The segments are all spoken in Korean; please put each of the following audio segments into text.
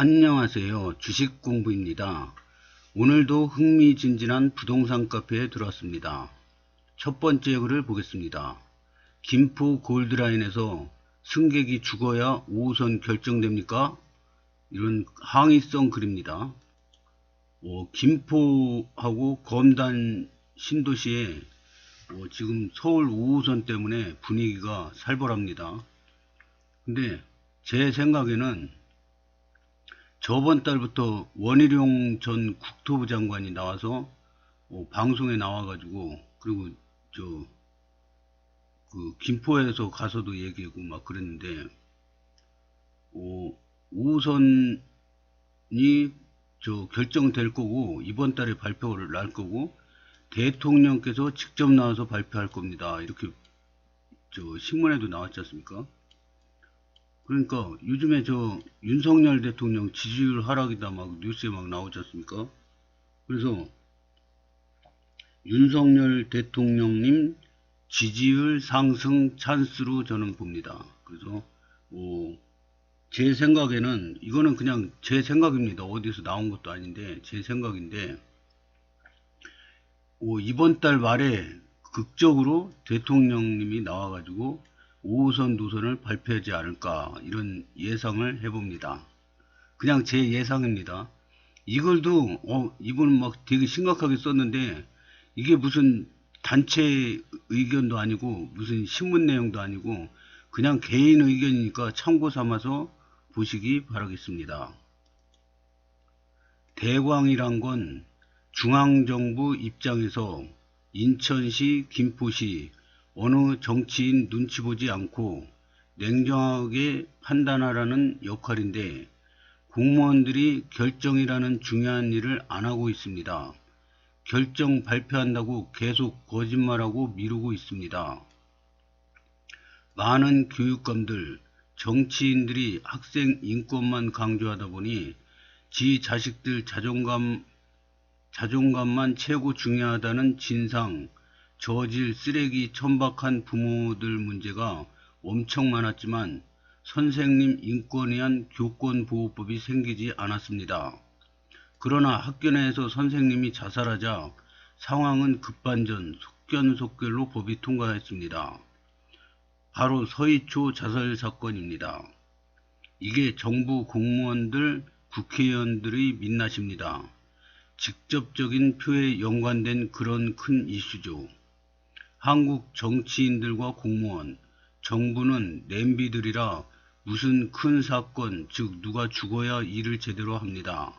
안녕하세요. 주식공부입니다. 오늘도 흥미진진한 부동산 카페에 들어왔습니다. 첫 번째 글을 보겠습니다. 김포 골드라인에서 승객이 죽어야 5호선 결정됩니까? 이런 항의성 글입니다. 김포하고 검단 신도시에 지금 서울 5호선 때문에 분위기가 살벌합니다. 근데 제 생각에는 저번 달부터 원희룡 전 국토부 장관이 나와서 방송에 나와가지고, 그리고 그 김포에서 가서도 얘기하고 막 그랬는데, 5호선이 결정될 거고, 이번 달에 발표를 날 거고, 대통령께서 직접 나와서 발표할 겁니다. 이렇게 신문에도 나왔지 않습니까? 그러니까 요즘에 윤석열 대통령 지지율 하락이다 막 뉴스에 막 나오지 않습니까? 그래서 윤석열 대통령님 지지율 상승 찬스로 저는 봅니다. 그래서 제 생각에는, 이거는 그냥 제 생각입니다. 어디서 나온 것도 아닌데 제 생각인데, 이번 달 말에 극적으로 대통령님이 나와가지고 5호선 노선을 발표하지 않을까, 이런 예상을 해봅니다. 그냥 제 예상입니다. 이 글도 이분은 막 되게 심각하게 썼는데, 이게 무슨 단체 의견도 아니고 무슨 신문 내용도 아니고 그냥 개인 의견이니까 참고 삼아서 보시기 바라겠습니다. 대광이란 건 중앙정부 입장에서 인천시, 김포시 어느 정치인 눈치 보지 않고 냉정하게 판단하라는 역할인데, 공무원들이 결정이라는 중요한 일을 안 하고 있습니다. 결정 발표한다고 계속 거짓말하고 미루고 있습니다. 많은 교육감들, 정치인들이 학생 인권만 강조하다 보니 지 자식들 자존감만 최고 중요하다는 진상, 저질 쓰레기 천박한 부모들 문제가 엄청 많았지만 선생님 인권에 의한 교권보호법이 생기지 않았습니다. 그러나 학교 내에서 선생님이 자살하자 상황은 급반전, 속전속결로 법이 통과했습니다. 바로 서희초 자살 사건입니다. 이게 정부 공무원들, 국회의원들의 민낯입니다. 직접적인 표에 연관된 그런 큰 이슈죠. 한국 정치인들과 공무원, 정부는 냄비들이라 무슨 큰 사건, 즉 누가 죽어야 일을 제대로 합니다.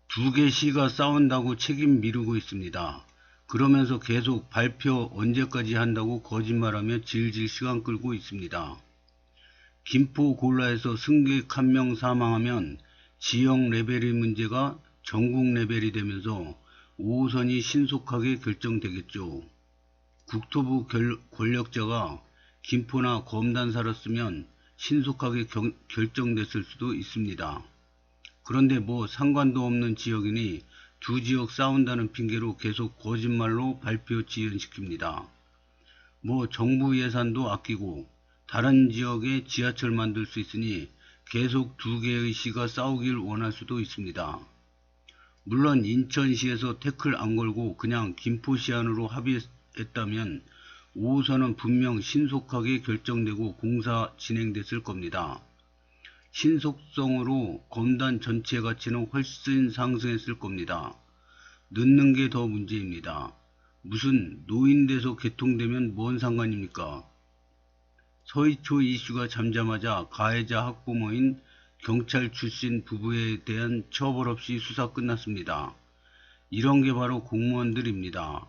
두 개 시가 싸운다고 책임 미루고 있습니다. 그러면서 계속 발표 언제까지 한다고 거짓말하며 질질 시간 끌고 있습니다. 김포 골라에서 승객 1명 사망하면 지역 레벨의 문제가 전국 레벨이 되면서 5호선이 신속하게 결정되겠죠. 국토부 권력자가 김포나 검단 살았으면 신속하게 결정됐을 수도 있습니다. 그런데 뭐 상관도 없는 지역이니 두 지역 싸운다는 핑계로 계속 거짓말로 발표 지연시킵니다. 뭐 정부 예산도 아끼고 다른 지역에 지하철 만들 수 있으니 계속 두 개의 시가 싸우길 원할 수도 있습니다. 물론 인천시에서 태클 안 걸고 그냥 김포시 안으로 합의했다면 5호선은 분명 신속하게 결정되고 공사 진행됐을 겁니다. 신속성으로 검단 전체 가치는 훨씬 상승했을 겁니다. 늦는 게 더 문제입니다. 무슨 노인돼서 개통되면 뭔 상관입니까? 서희초 이슈가 잠자마자 가해자 학부모인 경찰 출신 부부에 대한 처벌 없이 수사 끝났습니다. 이런 게 바로 공무원들입니다.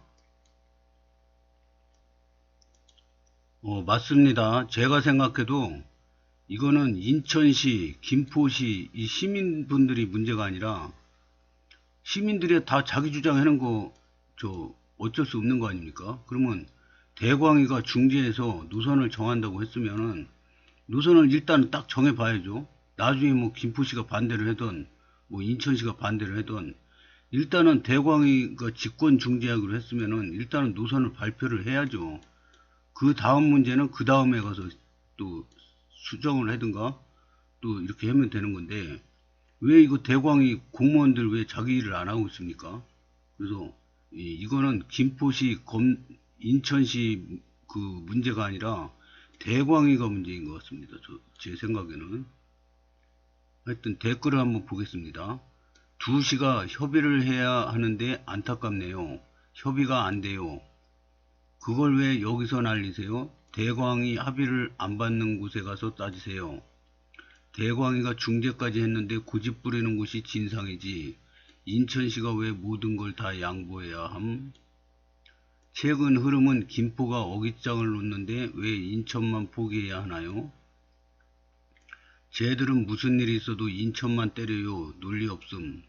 맞습니다. 제가 생각해도 이거는 인천시, 김포시 이 시민분들이 문제가 아니라, 시민들이 다 자기 주장하는 거 어쩔 수 없는 거 아닙니까? 그러면 대광이가 중재해서 노선을 정한다고 했으면은 노선을 일단 딱 정해봐야죠. 나중에 뭐 김포시가 반대를 하던 뭐 인천시가 반대를 하던, 일단은 대광이가 직권 중재하기로 했으면은 일단은 노선을 발표를 해야죠. 그 다음 문제는 그 다음에 가서 또 수정을 하든가 또 이렇게 하면 되는 건데, 왜 이거 대광이 공무원들 왜 자기 일을 안 하고 있습니까? 그래서 이거는 김포시 인천시 그 문제가 아니라 대광이가 문제인 것 같습니다. 제 생각에는. 하여튼 댓글을 한번 보겠습니다. 2시가 협의를 해야 하는데 안타깝네요. 협의가 안 돼요. 그걸 왜 여기서 날리세요? 대광이 합의를 안 받는 곳에 가서 따지세요. 대광이가 중재까지 했는데 고집 부리는 곳이 진상이지. 인천시가 왜 모든 걸 다 양보해야 함? 최근 흐름은 김포가 어깃장을 놓는데 왜 인천만 포기해야 하나요? 쟤들은 무슨 일이 있어도 인천만 때려요. 논리 없음.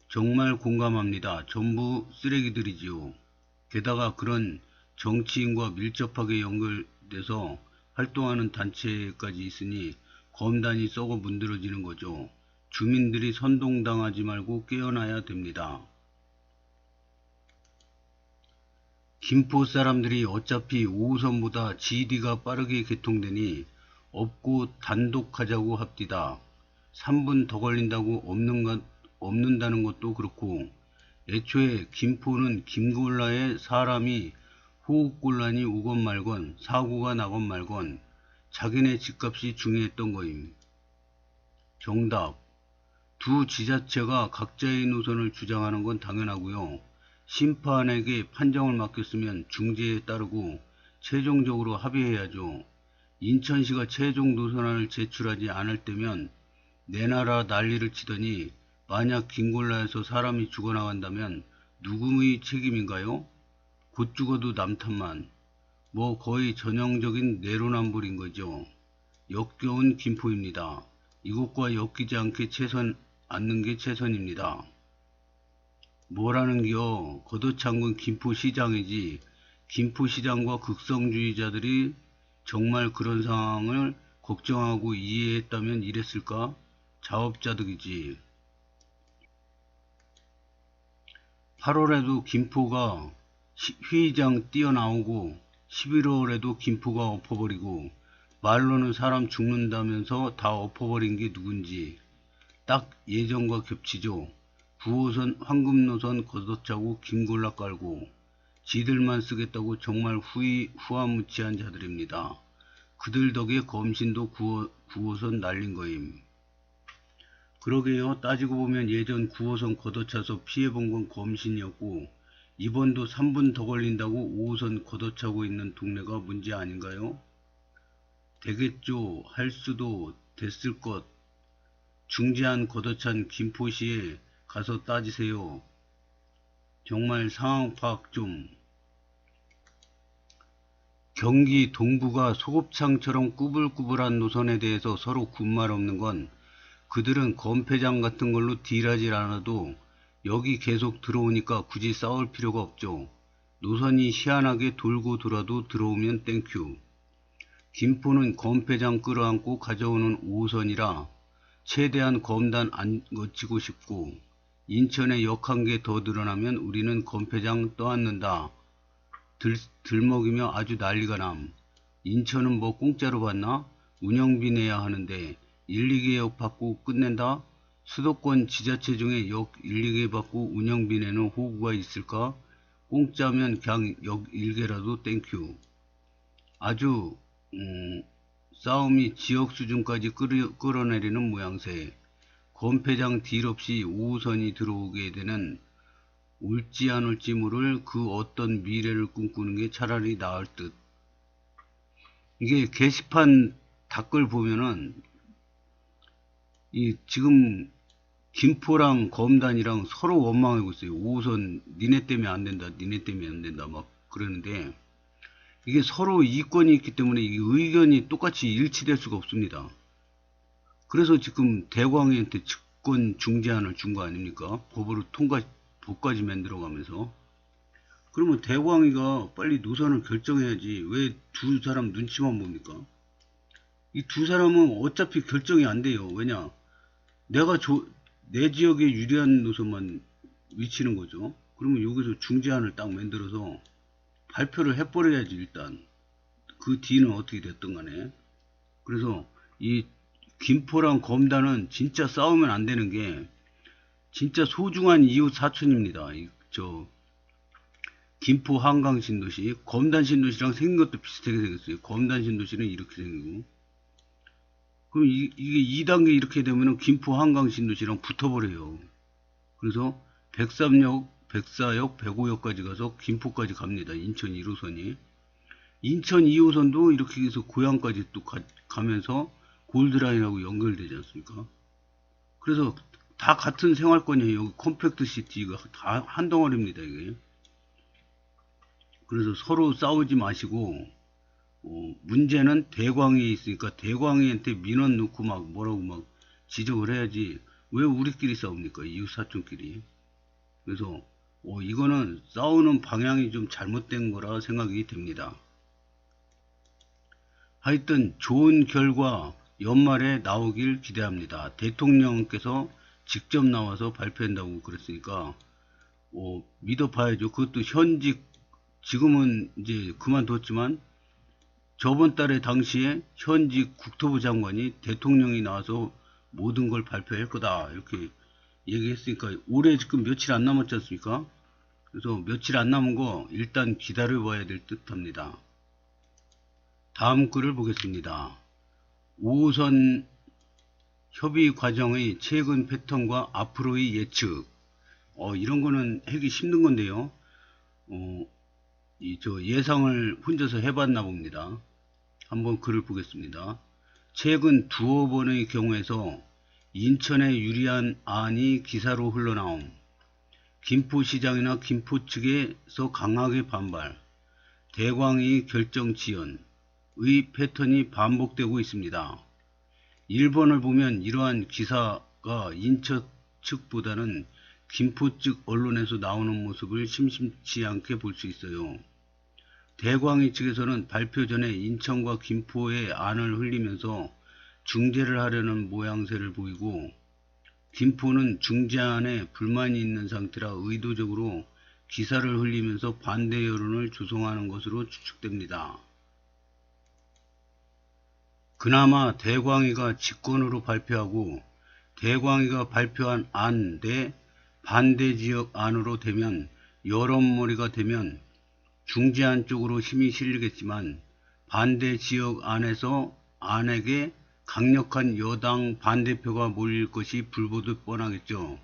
정말 공감합니다. 전부 쓰레기들이지요. 게다가 그런 정치인과 밀접하게 연결돼서 활동하는 단체까지 있으니 검단이 썩어 문드러지는 거죠. 주민들이 선동당하지 말고 깨어나야 됩니다. 김포 사람들이 어차피 5호선보다 GD가 빠르게 개통되니 없고 단독하자고 합디다. 3분 더 걸린다고 없는다는 것도 그렇고, 애초에 김포는 김골라에 사람이 호흡곤란이 오건 말건 사고가 나건 말건 자기네 집값이 중요했던 거임. 정답. 두 지자체가 각자의 노선을 주장하는 건 당연하고요. 심판에게 판정을 맡겼으면 중재에 따르고 최종적으로 합의해야죠. 인천시가 최종 노선안을 제출하지 않을 때면 내놔라 난리를 치더니 만약 김골라에서 사람이 죽어나간다면 누구의 책임인가요? 곧 죽어도 남 탓만. 뭐 거의 전형적인 내로남불인 거죠. 역겨운 김포입니다. 이곳과 엮이지 않게 않는 게 최선입니다. 뭐라는겨. 걷어찬 김포시장이지. 김포시장과 극성주의자들이 정말 그런 상황을 걱정하고 이해했다면 이랬을까? 자업자득이지. 8월에도 김포가 휘장 뛰어나오고 11월에도 김포가 엎어버리고 말로는 사람 죽는다면서 다 엎어버린 게 누군지 딱 예전과 겹치죠. 9호선 황금노선 걷어차고 김골라 깔고 지들만 쓰겠다고 정말 후한무치한 자들입니다. 그들 덕에 검신도 9호선 날린 거임. 그러게요. 따지고 보면 예전 9호선 걷어차서 피해본 건 검신이었고 이번도 3분 더 걸린다고 5호선 걷어차고 있는 동네가 문제 아닌가요? 되겠죠. 할 수도 됐을 것. 중재안 걷어찬 김포시에 가서 따지세요. 정말 상황 파악 좀. 경기 동부가 소곱창처럼 꾸불꾸불한 노선에 대해서 서로 군말 없는 건 그들은 검패장 같은 걸로 딜하질 않아도 여기 계속 들어오니까 굳이 싸울 필요가 없죠. 노선이 희한하게 돌고 돌아도 들어오면 땡큐. 김포는 검패장 끌어안고 가져오는 5호선이라 최대한 검단 안 거치고 싶고 인천에 역 한 개 더 늘어나면 우리는 검패장 떠안는다. 들먹이며 아주 난리가 남. 인천은 뭐 공짜로 받나? 운영비 내야 하는데 1, 2개 역 받고 끝낸다? 수도권 지자체 중에 역 1, 2개 받고 운영비 내는 호구가 있을까? 공짜면 그냥 역 1개라도 땡큐. 아주 싸움이 지역 수준까지 끌어내리는 모양새. 검패장 딜 없이 5호선이 들어오게 되는 올지 안 올지 모를 그 어떤 미래를 꿈꾸는 게 차라리 나을 듯. 이게 게시판 댓글 보면은 지금 김포랑 검단이랑 서로 원망하고 있어요. 5호선 니네 때문에 안 된다, 니네 때문에 안 된다 막 그러는데 이게 서로 이권이 있기 때문에 이 의견이 똑같이 일치될 수가 없습니다. 그래서 지금 대광이한테 직권 중재안을 준 거 아닙니까? 법으로 법까지 만들어가면서. 그러면 대광이가 빨리 노선을 결정해야지 왜 두 사람 눈치만 봅니까? 이 두 사람은 어차피 결정이 안 돼요. 왜냐? 내 지역에 유리한 노선만 위치는 거죠. 그러면 여기서 중재안을 딱 만들어서 발표를 해버려야지 일단. 그 뒤는 어떻게 됐든 간에. 그래서 이 김포랑 검단은 진짜 싸우면 안 되는 게 진짜 소중한 이웃 사촌입니다. 김포 한강 신도시, 검단 신도시랑 생긴 것도 비슷하게 생겼어요. 검단 신도시는 이렇게 생기고. 그럼 이게 2단계 이렇게 되면은 김포 한강 신도시랑 붙어버려요. 그래서 103역, 104역, 105역까지 가서 김포까지 갑니다. 인천 1호선이. 인천 2호선도 이렇게 해서 고양까지 또 가면서 골드라인하고 연결되지 않습니까? 그래서 다 같은 생활권이에요. 여기 컴팩트 시티, 이거 다 한 덩어리입니다, 이게. 그래서 서로 싸우지 마시고, 문제는 대광이에 있으니까 대광이한테 민원 넣고 막 뭐라고 막 지적을 해야지. 왜 우리끼리 싸웁니까? 이웃 사촌끼리. 그래서 이거는 싸우는 방향이 좀 잘못된 거라 생각이 됩니다. 하여튼 좋은 결과 연말에 나오길 기대합니다. 대통령께서 직접 나와서 발표한다고 그랬으니까 믿어봐야죠. 그것도 현직, 지금은 이제 그만뒀지만 저번 달에 당시에 현직 국토부 장관이 대통령이 나와서 모든 걸 발표할 거다 이렇게 얘기했으니까 올해 지금 며칠 안 남았지 않습니까? 그래서 며칠 안 남은 거 일단 기다려 봐야 될 듯 합니다. 다음 글을 보겠습니다. 5호선 협의 과정의 최근 패턴과 앞으로의 예측. 이런 거는 하기 힘든 건데요. 저 예상을 혼자서 해봤나 봅니다. 한번 글을 보겠습니다. 최근 두어 번의 경우에서 인천에 유리한 안이 기사로 흘러나옴. 김포시장이나 김포 측에서 강하게 반발, 대광이 결정 지연의 패턴이 반복되고 있습니다. 1번을 보면 이러한 기사가 인천 측보다는 김포 측 언론에서 나오는 모습을 심심치 않게 볼 수 있어요. 대광이 측에서는 발표 전에 인천과 김포의 안을 흘리면서 중재를 하려는 모양새를 보이고, 김포는 중재안에 불만이 있는 상태라 의도적으로 기사를 흘리면서 반대 여론을 조성하는 것으로 추측됩니다. 그나마 대광이가 직권으로 발표하고 대광이가 발표한 안 대 반대 지역 안으로 되면, 여론몰이가 되면 중재안 쪽으로 힘이 실리겠지만 반대 지역 안에서 안에게 강력한 여당 반대표가 몰릴 것이 불보듯 뻔하겠죠.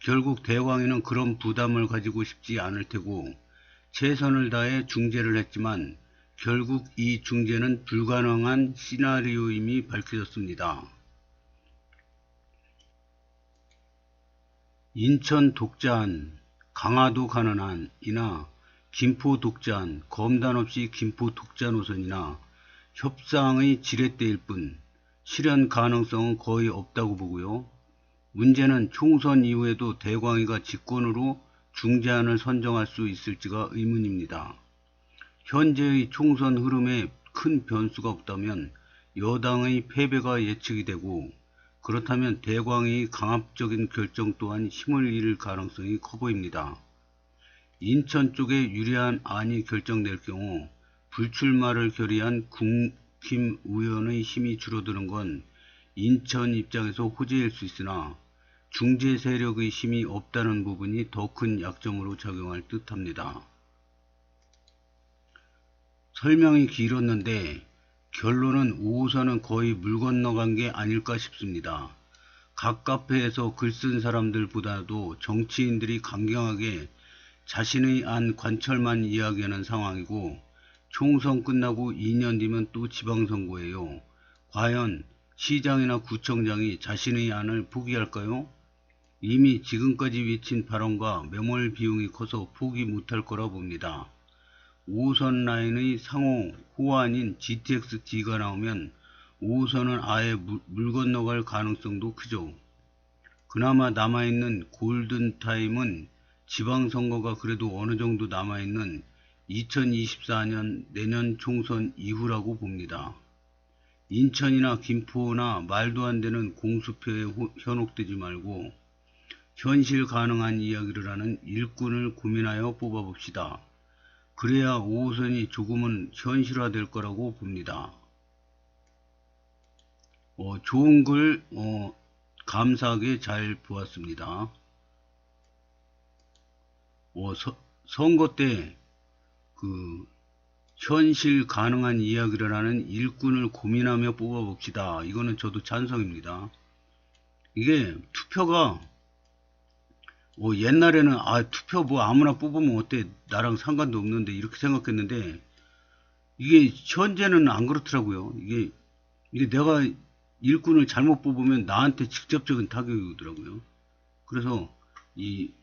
결국 대광이는 그런 부담을 가지고 싶지 않을 테고 최선을 다해 중재를 했지만 결국 이 중재는 불가능한 시나리오임이 밝혀졌습니다. 인천 독자안, 강화도 가는 안이나 김포 독자안, 검단 없이 김포 독자 노선이나 협상의 지렛대일 뿐 실현 가능성은 거의 없다고 보고요. 문제는 총선 이후에도 대광이가 직권으로 중재안을 선정할 수 있을지가 의문입니다. 현재의 총선 흐름에 큰 변수가 없다면 여당의 패배가 예측이 되고, 그렇다면 대광의 강압적인 결정 또한 힘을 잃을 가능성이 커 보입니다. 인천 쪽에 유리한 안이 결정될 경우 불출마를 결의한 국힘 의원의 힘이 줄어드는 건 인천 입장에서 호재일 수 있으나 중재 세력의 힘이 없다는 부분이 더 큰 약점으로 작용할 듯합니다. 설명이 길었는데 결론은 5호선은 거의 물 건너간 게 아닐까 싶습니다. 각 카페에서 글 쓴 사람들보다도 정치인들이 강경하게 자신의 안 관철만 이야기하는 상황이고, 총선 끝나고 2년 뒤면 또 지방선거예요. 과연 시장이나 구청장이 자신의 안을 포기할까요? 이미 지금까지 외친 발언과 매몰 비용이 커서 포기 못할 거라 봅니다. 5호선 라인의 상호 호환인 GTX-D가 나오면 5호선은 아예 물 건너갈 가능성도 크죠. 그나마 남아있는 골든타임은 지방선거가 그래도 어느 정도 남아있는 2024년 내년 총선 이후라고 봅니다. 인천이나 김포나 말도 안 되는 공수표에 현혹되지 말고 현실 가능한 이야기를 하는 일꾼을 고민하여 뽑아봅시다. 그래야 5호선이 조금은 현실화될 거라고 봅니다. 좋은 글 감사하게 잘 보았습니다. 선거 때 그 현실 가능한 이야기를 하는 일꾼을 고민하며 뽑아봅시다. 이거는 저도 찬성입니다. 이게 투표가 옛날에는 투표 뭐 아무나 뽑으면 어때, 나랑 상관도 없는데 이렇게 생각했는데, 이게 현재는 안 그렇더라고요. 이게 내가 일꾼을 잘못 뽑으면 나한테 직접적인 타격이 오더라고요. 그래서 이게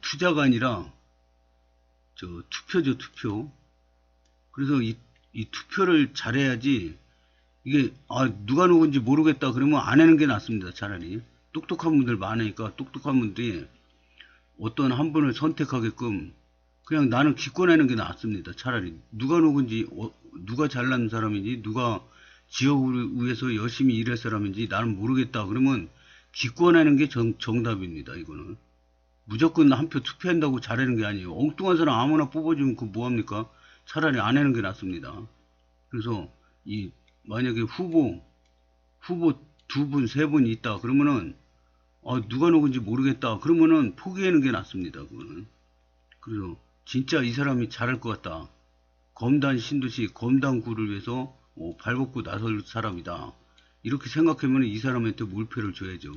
투자가 아니라 투표죠, 투표. 그래서 이 투표를 잘해야지. 이게 누가 누군지 모르겠다 그러면 안 하는 게 낫습니다. 차라리 똑똑한 분들 많으니까 똑똑한 분들이 어떤 한 분을 선택하게끔 그냥 나는 기권하는 게 낫습니다. 차라리 누가 누군지, 누가 잘난 사람인지, 누가 지역을 위해서 열심히 일할 사람인지 나는 모르겠다 그러면 기권하는 게 정답입니다. 이거는 무조건 한 표 투표한다고 잘하는 게 아니에요. 엉뚱한 사람 아무나 뽑아주면 그 뭐합니까? 차라리 안 하는 게 낫습니다. 그래서 만약에 후보 두 분, 세 분 있다 그러면은 누가 누군지 모르겠다 그러면은 포기하는 게 낫습니다. 그거는. 그래서 진짜 이 사람이 잘할 것 같다. 검단 신도시 검단구를 위해서 발벗고 나설 사람이다. 이렇게 생각하면 이 사람한테 몰표를 줘야죠.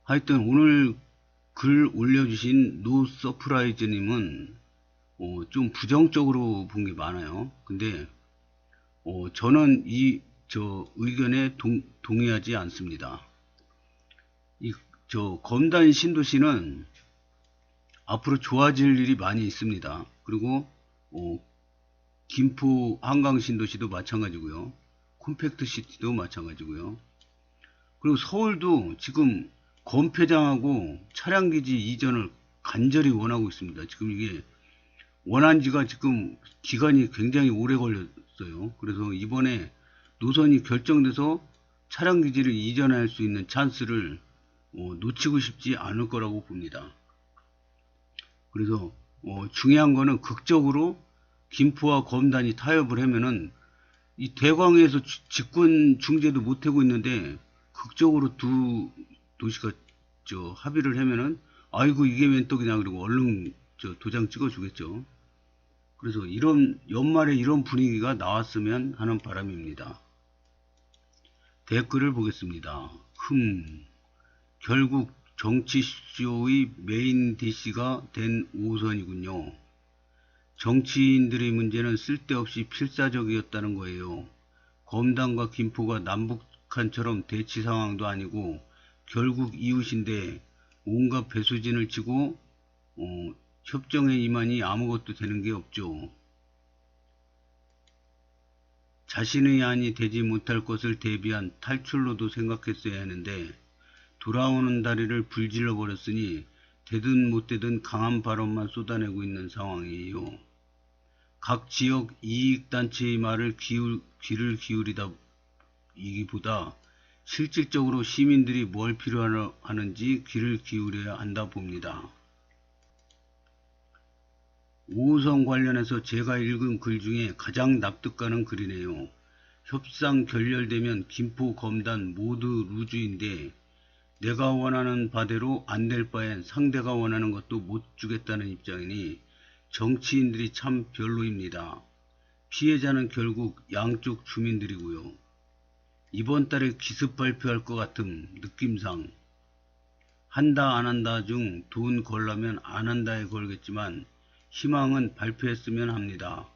하여튼 오늘 글 올려주신 노 서프라이즈님은 좀 부정적으로 본 게 많아요. 근데 저는 저 의견에 동의하지 않습니다. 검단 신도시는 앞으로 좋아질 일이 많이 있습니다. 그리고 김포 한강 신도시도 마찬가지고요. 콤팩트 시티도 마찬가지고요. 그리고 서울도 지금 검폐장하고 차량기지 이전을 간절히 원하고 있습니다. 지금 이게 원한 지가 지금 기간이 굉장히 오래 걸렸어요. 그래서 이번에 노선이 결정돼서 차량기지를 이전할 수 있는 찬스를 놓치고 싶지 않을 거라고 봅니다. 그래서 중요한 거는 극적으로 김포와 검단이 타협을 하면은 이 대광에서 직권 중재도 못하고 있는데 극적으로 두 도시가 합의를 하면은 아이고 이게 웬 떡이냐 그러고 얼른 도장 찍어주겠죠. 그래서 연말에 이런 분위기가 나왔으면 하는 바람입니다. 댓글을 보겠습니다. 결국 정치쇼의 메인 디시가 된 5선이군요. 정치인들의 문제는 쓸데없이 필사적이었다는 거예요. 검단과 김포가 남북한처럼 대치 상황도 아니고 결국 이웃인데 온갖 배수진을 치고 협정에 임하니 아무것도 되는 게 없죠. 자신의 안이 되지 못할 것을 대비한 탈출로도 생각했어야 하는데 돌아오는 다리를 불질러 버렸으니 되든 못되든 강한 발언만 쏟아내고 있는 상황이에요. 각 지역 이익단체의 말을 귀를 기울이다 이기보다 실질적으로 시민들이 뭘 필요하는지 귀를 기울여야 한다 봅니다. 5호선 관련해서 제가 읽은 글 중에 가장 납득가는 글이네요. 협상 결렬되면 김포 검단 모두 루즈인데 내가 원하는 바대로 안 될 바엔 상대가 원하는 것도 못 주겠다는 입장이니 정치인들이 참 별로입니다. 피해자는 결국 양쪽 주민들이고요. 이번 달에 기습 발표할 것 같은 느낌상 한다 안 한다 중 돈 걸라면 안 한다에 걸겠지만 희망은 발표했으면 합니다.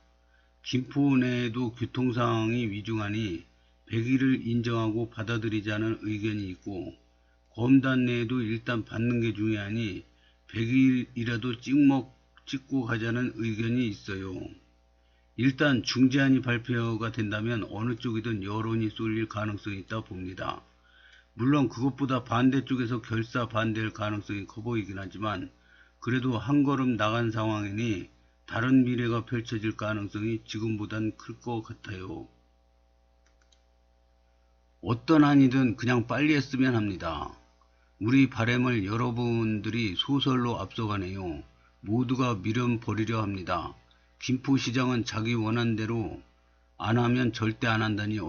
김포 내에도 교통상황이 위중하니 100일을 인정하고 받아들이자는 의견이 있고 검단 내에도 일단 받는 게 중요하니 100일이라도 찍고 가자는 의견이 있어요. 일단 중재안이 발표가 된다면 어느 쪽이든 여론이 쏠릴 가능성이 있다 봅니다. 물론 그것보다 반대쪽에서 결사 반대할 가능성이 커 보이긴 하지만 그래도 한 걸음 나간 상황이니 다른 미래가 펼쳐질 가능성이 지금보단 클 것 같아요. 어떤 한이든 그냥 빨리 했으면 합니다. 우리 바람을 여러분들이 소설로 앞서가네요. 모두가 미련 버리려 합니다. 김포시장은 자기 원한대로 안 하면 절대 안 한다니